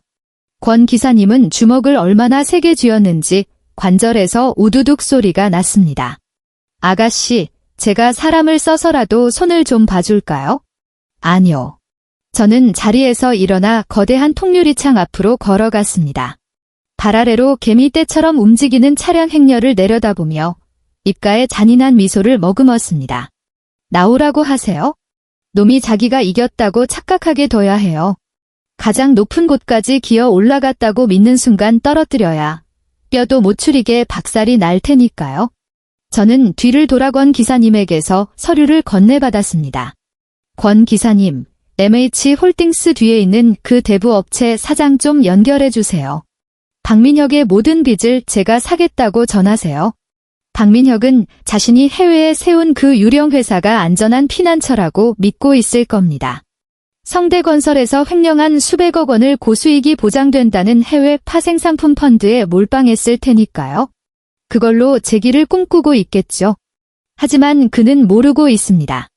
권 기사님은 주먹을 얼마나 세게 쥐었는지 관절에서 우두둑 소리가 났습니다. 아가씨, 제가 사람을 써서라도 손을 좀 봐줄까요? 아니요. 저는 자리에서 일어나 거대한 통유리창 앞으로 걸어갔습니다. 발 아래로 개미떼처럼 움직이는 차량 행렬을 내려다보며 입가에 잔인한 미소를 머금었습니다. 나오라고 하세요? 놈이 자기가 이겼다고 착각하게 둬야 해요. 가장 높은 곳까지 기어 올라갔다고 믿는 순간 떨어뜨려야 뼈도 못 추리게 박살이 날 테니까요. 저는 뒤를 돌아 권 기사님에게서 서류를 건네받았습니다. 권 기사님, MH홀딩스 뒤에 있는 그 대부업체 사장 좀 연결해 주세요. 박민혁의 모든 빚을 제가 사겠다고 전하세요. 박민혁은 자신이 해외에 세운 그 유령 회사가 안전한 피난처라고 믿고 있을 겁니다. 성대건설에서 횡령한 수백억 원을 고수익이 보장된다는 해외 파생상품 펀드에 몰빵했을 테니까요. 그걸로 재기를 꿈꾸고 있겠죠. 하지만 그는 모르고 있습니다.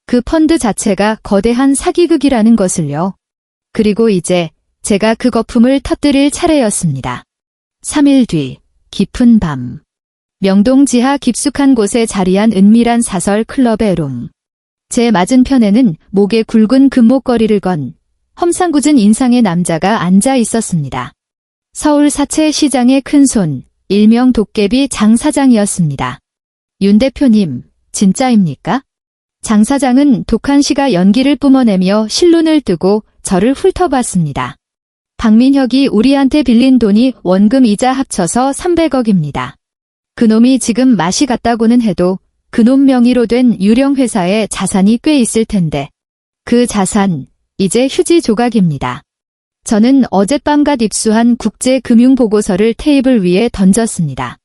그 펀드 자체가 거대한 사기극이라는 것을요. 그리고 이제 제가 그 거품을 터뜨릴 차례였습니다. 3일 뒤, 깊은 밤. 명동 지하 깊숙한 곳에 자리한 은밀한 사설 클럽의 룸. 제 맞은편에는 목에 굵은 금목걸이를 건 험상궂은 인상의 남자가 앉아 있었습니다. 서울 사채시장의 큰손, 일명 도깨비 장 사장이었습니다. 윤 대표님, 진짜입니까? 장 사장은 독한 시가 연기를 뿜어내며 실눈을 뜨고 저를 훑어봤습니다. 박민혁이 우리한테 빌린 돈이 원금 이자 합쳐서 300억입니다. 그놈이 지금 맛이 갔다고는 해도 그놈 명의로 된 유령 회사에 자산이 꽤 있을 텐데 그 자산 이제 휴지 조각입니다. 저는 어젯밤갓 입수한 국제금융보고서를 테이블 위에 던졌습니다.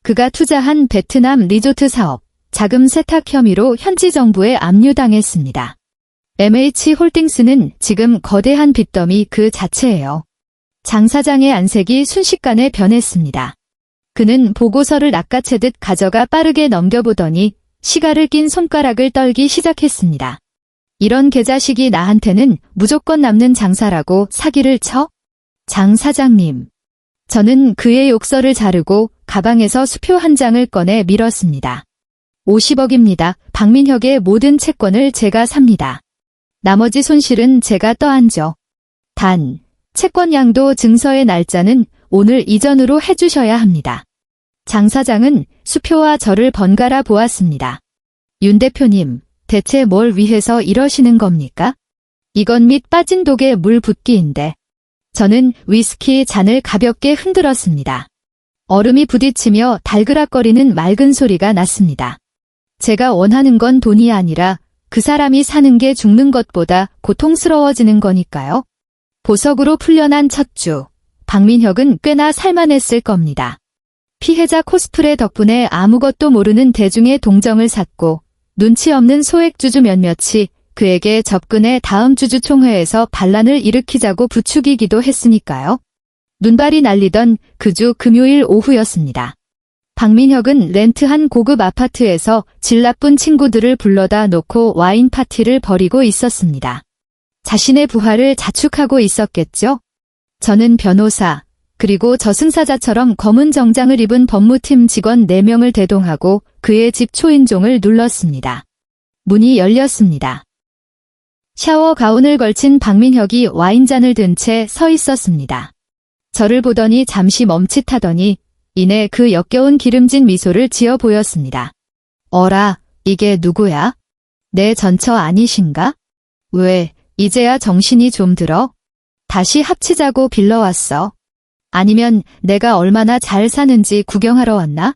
그가 투자한 베트남 리조트 사업 자금 세탁 혐의로 현지 정부에 압류당했습니다. MH홀딩스는 지금 거대한 빚더미 그 자체예요. 장 사장의 안색이 순식간에 변했습니다. 그는 보고서를 낚아채듯 가져가 빠르게 넘겨보더니 시가를 낀 손가락을 떨기 시작했습니다. 이런 개자식이 나한테는 무조건 남는 장사라고 사기를 쳐? 장 사장님. 저는 그의 욕설을 자르고 가방에서 수표 한 장을 꺼내 밀었습니다. 50억입니다. 박민혁의 모든 채권을 제가 삽니다. 나머지 손실은 제가 떠안죠. 단, 채권량도 증서의 날짜는 오늘 이전으로 해주셔야 합니다. 장 사장은 수표와 저를 번갈아 보았습니다. 윤 대표님, 대체 뭘 위해서 이러시는 겁니까? 이건 밑 빠진 독에 물 붓기인데. 저는 위스키 잔을 가볍게 흔들었습니다. 얼음이 부딪히며 달그락거리는 맑은 소리가 났습니다. 제가 원하는 건 돈이 아니라 그 사람이 사는 게 죽는 것보다 고통스러워지는 거니까요. 보석으로 풀려난 첫 주, 박민혁은 꽤나 살만했을 겁니다. 피해자 코스프레 덕분에 아무것도 모르는 대중의 동정을 샀고 눈치 없는 소액주주 몇몇이 그에게 접근해 다음 주주총회에서 반란을 일으키자고 부추기기도 했으니까요. 눈발이 날리던 그 주 금요일 오후였습니다. 박민혁은 렌트한 고급 아파트에서 질 나쁜 친구들을 불러다 놓고 와인 파티를 벌이고 있었습니다. 자신의 부활을 자축하고 있었겠죠? 저는 변호사, 그리고 저승사자처럼 검은 정장을 입은 법무팀 직원 4명을 대동하고 그의 집 초인종을 눌렀습니다. 문이 열렸습니다. 샤워 가운을 걸친 박민혁이 와인잔을 든 채 서 있었습니다. 저를 보더니 잠시 멈칫하더니 이내 그 역겨운 기름진 미소를 지어 보였습니다. 어라, 이게 누구야? 내 전처 아니신가? 왜, 이제야 정신이 좀 들어? 다시 합치자고 빌러왔어. 아니면 내가 얼마나 잘 사는지 구경하러 왔나?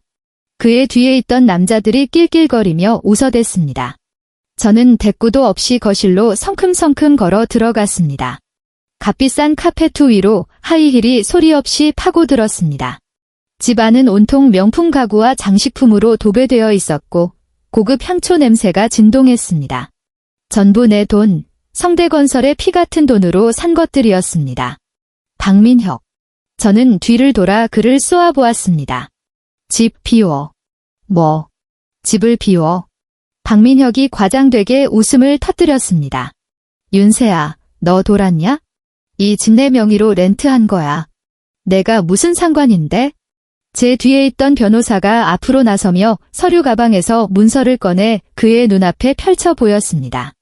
그의 뒤에 있던 남자들이 낄낄거리며 웃어댔습니다. 저는 대꾸도 없이 거실로 성큼성큼 걸어 들어갔습니다. 값비싼 카페트 위로 하이힐이 소리 없이 파고들었습니다. 집 안은 온통 명품 가구와 장식품으로 도배되어 있었고 고급 향초 냄새가 진동했습니다. 전부 내 돈, 성대건설의 피 같은 돈으로 산 것들이었습니다. 박민혁. 저는 뒤를 돌아 그를 쏘아보았습니다. 집 비워. 뭐? 집을 비워. 박민혁이 과장되게 웃음을 터뜨렸습니다. 윤세아, 너 돌았냐? 이 집 내 명의로 렌트한 거야. 내가 무슨 상관인데? 제 뒤에 있던 변호사가 앞으로 나서며 서류 가방에서 문서를 꺼내 그의 눈앞에 펼쳐 보였습니다.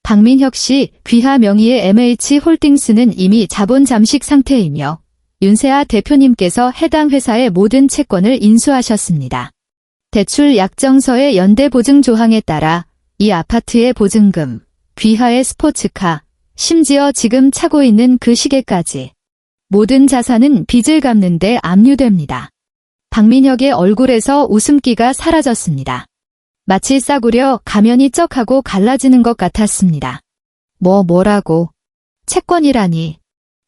박민혁 씨 귀하 명의의 MH홀딩스는 이미 자본 잠식 상태이며 윤세아 대표님께서 해당 회사의 모든 채권을 인수하셨습니다. 대출 약정서의 연대 보증 조항에 따라 이 아파트의 보증금, 귀하의 스포츠카, 심지어 지금 차고 있는 그 시계까지 모든 자산은 빚을 갚는 데 압류됩니다. 박민혁의 얼굴에서 웃음기가 사라졌습니다. 마치 싸구려 가면이 쩍하고 갈라지는 것 같았습니다. 뭐라고? 채권이라니.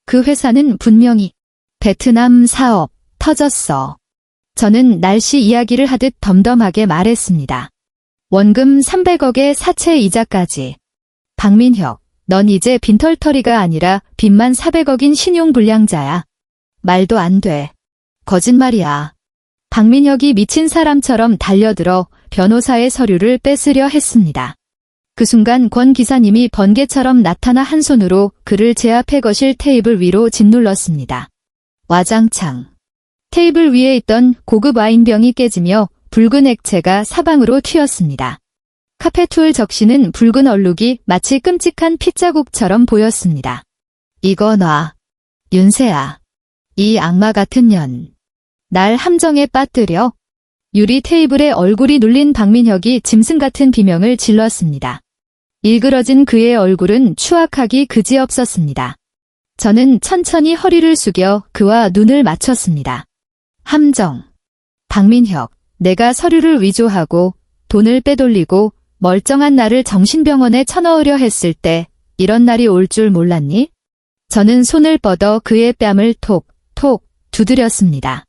그 회사는 분명히 베트남 사업 터졌어. 저는 날씨 이야기를 하듯 덤덤하게 말했습니다. 원금 300억의 사채 이자까지. 박민혁, 넌 이제 빈털터리가 아니라 빚만 400억인 신용불량자야. 말도 안 돼. 거짓말이야. 박민혁이 미친 사람처럼 달려들어 변호사의 서류를 뺏으려 했습니다. 그 순간 권 기사님이 번개처럼 나타나 한 손으로 그를 제 앞에 거실 테이블 위로 짓눌렀습니다. 와장창. 테이블 위에 있던 고급 와인병이 깨지며 붉은 액체가 사방으로 튀었습니다. 카페툴 적시는 붉은 얼룩이 마치 끔찍한 핏자국처럼 보였습니다. 이거 놔. 윤세아. 이 악마 같은 년. 날 함정에 빠뜨려. 유리 테이블에 얼굴이 눌린 박민혁이 짐승 같은 비명을 질렀습니다. 일그러진 그의 얼굴은 추악하기 그지없었습니다. 저는 천천히 허리를 숙여 그와 눈을 맞췄습니다. 함정. 박민혁, 내가 서류를 위조하고 돈을 빼돌리고 멀쩡한 나를 정신병원에 쳐넣으려 했을 때 이런 날이 올 줄 몰랐니? 저는 손을 뻗어 그의 뺨을 톡 두드렸습니다.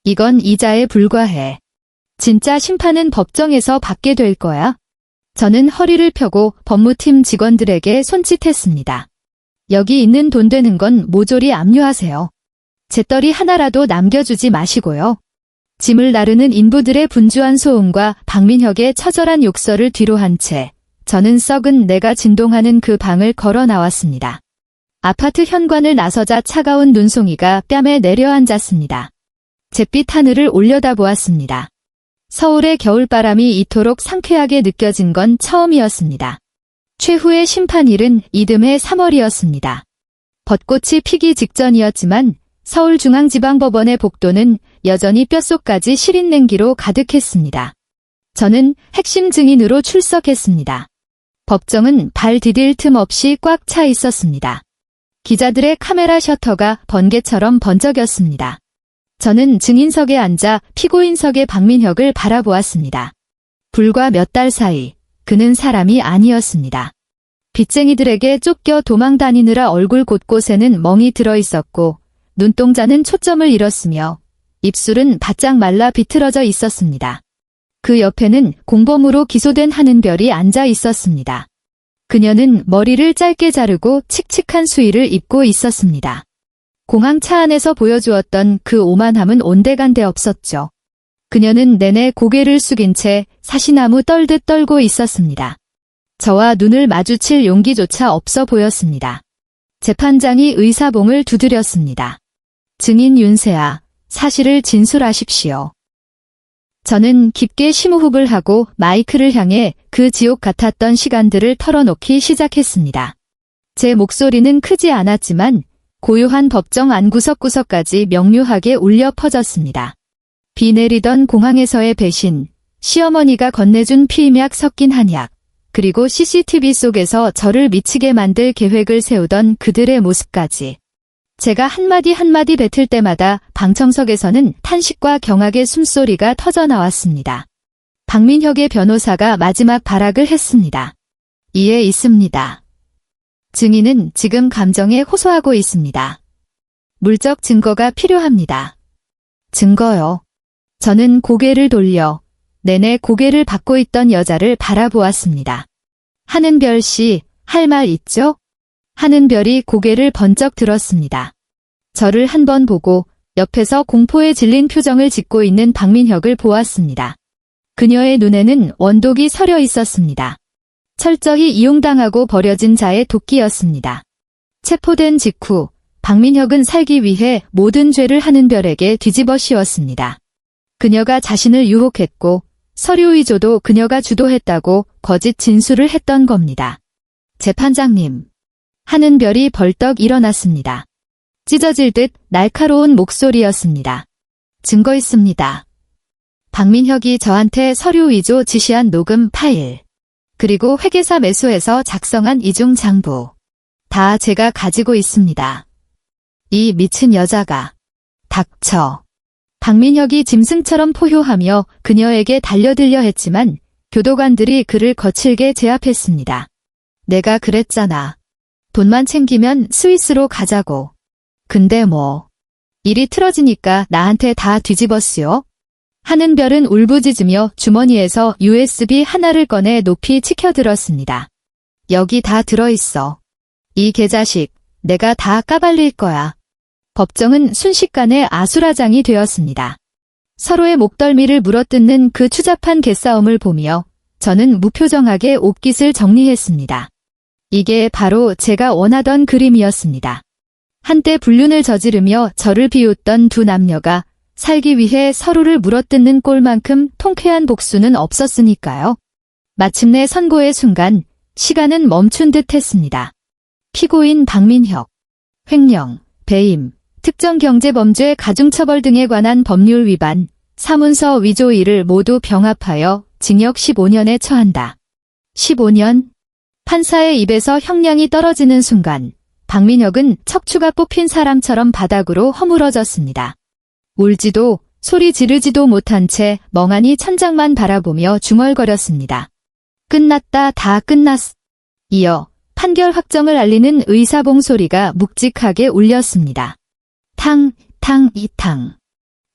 이건 이자에 불과해. 진짜 심판은 법정에서 받게 될 거야. 저는 허리를 펴고 법무팀 직원들에게 손짓했습니다. 여기 있는 돈 되는 건 모조리 압류하세요. 재떨이 하나라도 남겨주지 마시고요. 짐을 나르는 인부들의 분주한 소음과 박민혁의 처절한 욕설을 뒤로 한 채 저는 썩은 내가 진동하는 그 방을 걸어 나왔습니다. 아파트 현관을 나서자 차가운 눈송이가 뺨에 내려앉았습니다. 잿빛 하늘을 올려다보았습니다. 서울의 겨울바람이 이토록 상쾌하게 느껴진 건 처음이었습니다. 최후의 심판일은 이듬해 3월이었습니다. 벚꽃이 피기 직전이었지만 서울중앙지방법원의 복도는 여전히 뼛속까지 시린 냉기로 가득했습니다. 저는 핵심 증인으로 출석했습니다. 법정은 발 디딜 틈 없이 꽉 차 있었습니다. 기자들의 카메라 셔터가 번개처럼 번쩍였습니다. 저는 증인석에 앉아 피고인석의 박민혁을 바라보았습니다. 불과 몇 달 사이 그는 사람이 아니었습니다. 빚쟁이들에게 쫓겨 도망 다니느라 얼굴 곳곳에는 멍이 들어 있었고 눈동자는 초점을 잃었으며 입술은 바짝 말라 비틀어져 있었습니다. 그 옆에는 공범으로 기소된 한은별이 앉아 있었습니다. 그녀는 머리를 짧게 자르고 칙칙한 수의를 입고 있었습니다. 공항 차 안에서 보여주었던 그 오만함은 온데간데 없었죠. 그녀는 내내 고개를 숙인 채 사시나무 떨듯 떨고 있었습니다. 저와 눈을 마주칠 용기조차 없어 보였습니다. 재판장이 의사봉을 두드렸습니다. 증인 윤세아, 사실을 진술하십시오. 저는 깊게 심호흡을 하고 마이크를 향해 그 지옥 같았던 시간들을 털어놓기 시작했습니다. 제 목소리는 크지 않았지만 고요한 법정 안구석구석까지 명료하게 울려 퍼졌습니다. 비 내리던 공항에서의 배신, 시어머니가 건네준 피임약 섞인 한약, 그리고 CCTV 속에서 저를 미치게 만들 계획을 세우던 그들의 모습까지. 제가 한마디 한마디 뱉을 때마다 방청석에서는 탄식과 경악의 숨소리가 터져나왔습니다. 박민혁의 변호사가 마지막 발악을 했습니다. 이에 있습니다. 증인은 지금 감정에 호소하고 있습니다. 물적 증거가 필요합니다. 증거요. 저는 고개를 돌려 내내 고개를 받고 있던 여자를 바라보았습니다. 한은별 씨, 할 말 있죠? 한은별이 고개를 번쩍 들었습니다. 저를 한 번 보고 옆에서 공포에 질린 표정을 짓고 있는 박민혁을 보았습니다. 그녀의 눈에는 원독이 서려 있었습니다. 철저히 이용당하고 버려진 자의 도끼였습니다. 체포된 직후 박민혁은 살기 위해 모든 죄를 한은별에게 뒤집어 씌웠습니다. 그녀가 자신을 유혹했고 서류 위조도 그녀가 주도했다고 거짓 진술을 했던 겁니다. 재판장님. 한은별이 벌떡 일어났습니다. 찢어질 듯 날카로운 목소리였습니다. 증거 있습니다. 박민혁이 저한테 서류 위조 지시한 녹음 파일, 그리고 회계사 매수해서 작성한 이중 장부. 다 제가 가지고 있습니다. 이 미친 여자가. 닥쳐. 박민혁이 짐승처럼 포효하며 그녀에게 달려들려 했지만 교도관들이 그를 거칠게 제압했습니다. 내가 그랬잖아. 돈만 챙기면 스위스로 가자고. 근데 뭐. 일이 틀어지니까 나한테 다 뒤집었어요. 한은별은 울부짖으며 주머니에서 USB 하나를 꺼내 높이 치켜들었습니다. 여기 다 들어있어. 이 개자식, 내가 다 까발릴 거야. 법정은 순식간에 아수라장이 되었습니다. 서로의 목덜미를 물어뜯는 그 추잡한 개싸움을 보며 저는 무표정하게 옷깃을 정리했습니다. 이게 바로 제가 원하던 그림이었습니다. 한때 불륜을 저지르며 저를 비웃던 두 남녀가 살기 위해 서로를 물어뜯는 꼴만큼 통쾌한 복수는 없었으니까요. 마침내 선고의 순간 시간은 멈춘 듯 했습니다. 피고인 박민혁, 횡령, 배임, 특정경제범죄 가중처벌 등에 관한 법률 위반, 사문서 위조 1을 모두 병합하여 징역 15년에 처한다. 15년? 판사의 입에서 형량이 떨어지는 순간 박민혁은 척추가 뽑힌 사람처럼 바닥으로 허물어졌습니다. 울지도 소리 지르지도 못한 채 멍하니 천장만 바라보며 중얼거렸습니다. 끝났다, 다 끝났어. 이어 판결 확정을 알리는 의사봉 소리가 묵직하게 울렸습니다. 탕, 탕, 이탕.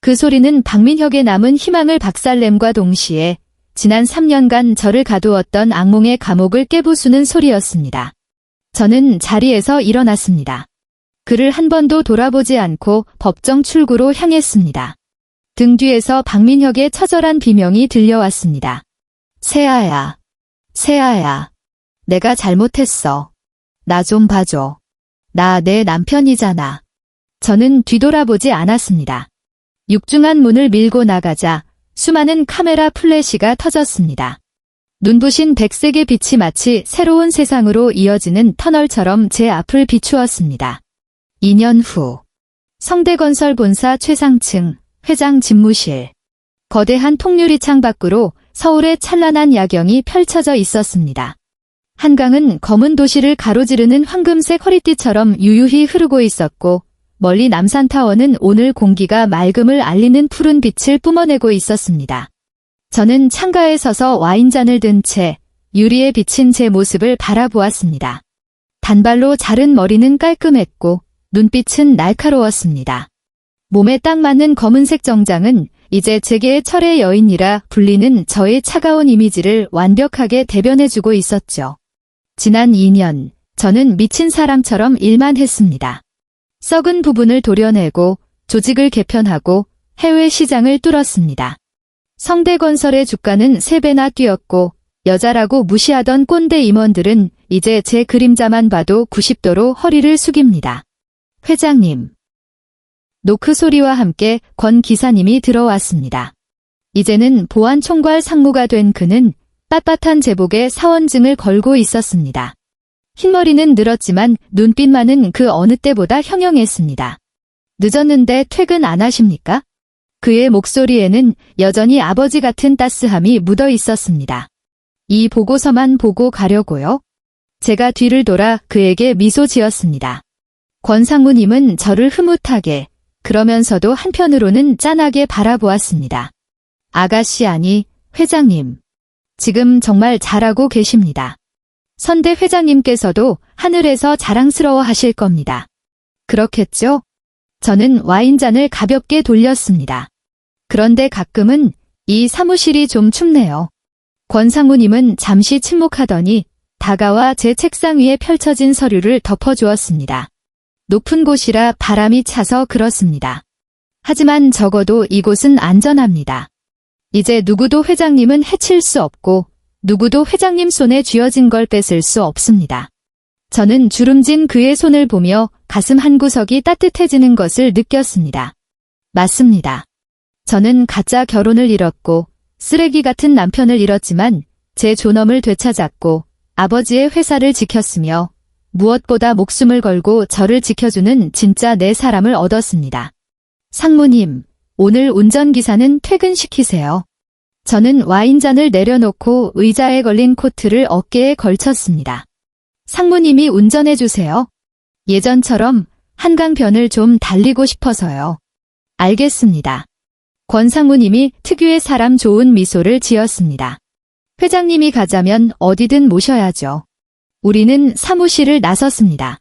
그 소리는 박민혁의 남은 희망을 박살냄과 동시에 지난 3년간 저를 가두었던 악몽의 감옥을 깨부수는 소리였습니다. 저는 자리에서 일어났습니다. 그를 한 번도 돌아보지 않고 법정 출구로 향했습니다. 등 뒤에서 박민혁의 처절한 비명이 들려왔습니다. 세아야, 세아야, 내가 잘못했어. 나 좀 봐줘. 나 내 남편이잖아. 저는 뒤돌아보지 않았습니다. 육중한 문을 밀고 나가자 수많은 카메라 플래시가 터졌습니다. 눈부신 백색의 빛이 마치 새로운 세상으로 이어지는 터널처럼 제 앞을 비추었습니다. 2년 후 성대건설 본사 최상층 회장 집무실. 거대한 통유리창 밖으로 서울의 찬란한 야경이 펼쳐져 있었습니다. 한강은 검은 도시를 가로지르는 황금색 허리띠처럼 유유히 흐르고 있었고 멀리 남산타워는 오늘 공기가 맑음을 알리는 푸른 빛을 뿜어내고 있었습니다. 저는 창가에 서서 와인잔을 든 채 유리에 비친 제 모습을 바라보았습니다. 단발로 자른 머리는 깔끔했고 눈빛은 날카로웠습니다. 몸에 딱 맞는 검은색 정장은 이제 제게의 철의 여인이라 불리는 저의 차가운 이미지를 완벽하게 대변해주고 있었죠. 지난 2년, 저는 미친 사람처럼 일만 했습니다. 썩은 부분을 도려내고 조직을 개편하고 해외 시장을 뚫었습니다. 성대건설의 주가는 3배나 뛰었고 여자라고 무시하던 꼰대 임원들은 이제 제 그림자만 봐도 90도로 허리를 숙입니다. 회장님. 노크 소리와 함께 권 기사님이 들어왔습니다. 이제는 보안총괄 상무가 된 그는 빳빳한 제복에 사원증을 걸고 있었습니다. 흰머리는 늘었지만 눈빛만은 그 어느 때보다 형형했습니다. 늦었는데 퇴근 안 하십니까? 그의 목소리에는 여전히 아버지 같은 따스함이 묻어 있었습니다. 이 보고서만 보고 가려고요? 제가 뒤를 돌아 그에게 미소 지었습니다. 권 상무님은 저를 흐뭇하게 그러면서도 한편으로는 짠하게 바라보았습니다. 아가씨 아니, 회장님. 지금 정말 잘하고 계십니다. 선대 회장님께서도 하늘에서 자랑스러워 하실 겁니다. 그렇겠죠? 저는 와인잔을 가볍게 돌렸습니다. 그런데 가끔은 이 사무실이 좀 춥네요. 권 상무님은 잠시 침묵하더니 다가와 제 책상 위에 펼쳐진 서류를 덮어주었습니다. 높은 곳이라 바람이 차서 그렇습니다. 하지만 적어도 이곳은 안전합니다. 이제 누구도 회장님은 해칠 수 없고 누구도 회장님 손에 쥐어진 걸 뺏을 수 없습니다. 저는 주름진 그의 손을 보며 가슴 한구석이 따뜻해지는 것을 느꼈습니다. 맞습니다. 저는 가짜 결혼을 잃었고 쓰레기 같은 남편을 잃었지만 제 존엄을 되찾았고 아버지의 회사를 지켰으며 무엇보다 목숨을 걸고 저를 지켜주는 진짜 내 사람을 얻었습니다. 상무님, 오늘 운전기사는 퇴근시키세요. 저는 와인잔을 내려놓고 의자에 걸린 코트를 어깨에 걸쳤습니다. 상무님이 운전해주세요. 예전처럼 한강변을 좀 달리고 싶어서요. 알겠습니다. 권 상무님이 특유의 사람 좋은 미소를 지었습니다. 회장님이 가자면 어디든 모셔야죠. 우리는 사무실을 나섰습니다.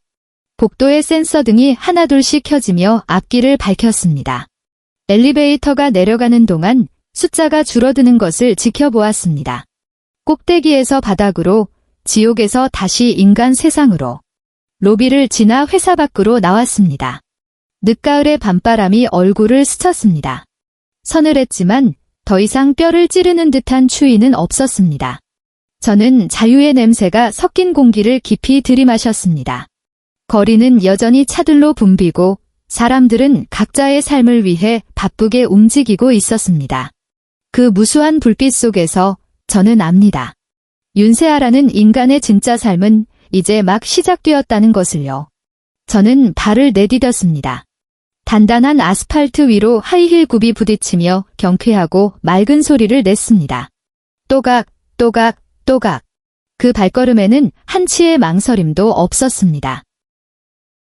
복도의 센서 등이 하나둘씩 켜지며 앞길을 밝혔습니다. 엘리베이터가 내려가는 동안 숫자가 줄어드는 것을 지켜보았습니다. 꼭대기에서 바닥으로, 지옥에서 다시 인간 세상으로. 로비를 지나 회사 밖으로 나왔습니다. 늦가을의 밤바람이 얼굴을 스쳤습니다. 서늘했지만 더 이상 뼈를 찌르는 듯한 추위는 없었습니다. 저는 자유의 냄새가 섞인 공기를 깊이 들이마셨습니다. 거리는 여전히 차들로 붐비고 사람들은 각자의 삶을 위해 바쁘게 움직이고 있었습니다. 그 무수한 불빛 속에서 저는 압니다. 윤세아라는 인간의 진짜 삶은 이제 막 시작되었다는 것을요. 저는 발을 내디뎠습니다. 단단한 아스팔트 위로 하이힐 굽이 부딪히며 경쾌하고 맑은 소리를 냈습니다. 또각, 또각, 또각. 그 발걸음에는 한치의 망설임도 없었습니다.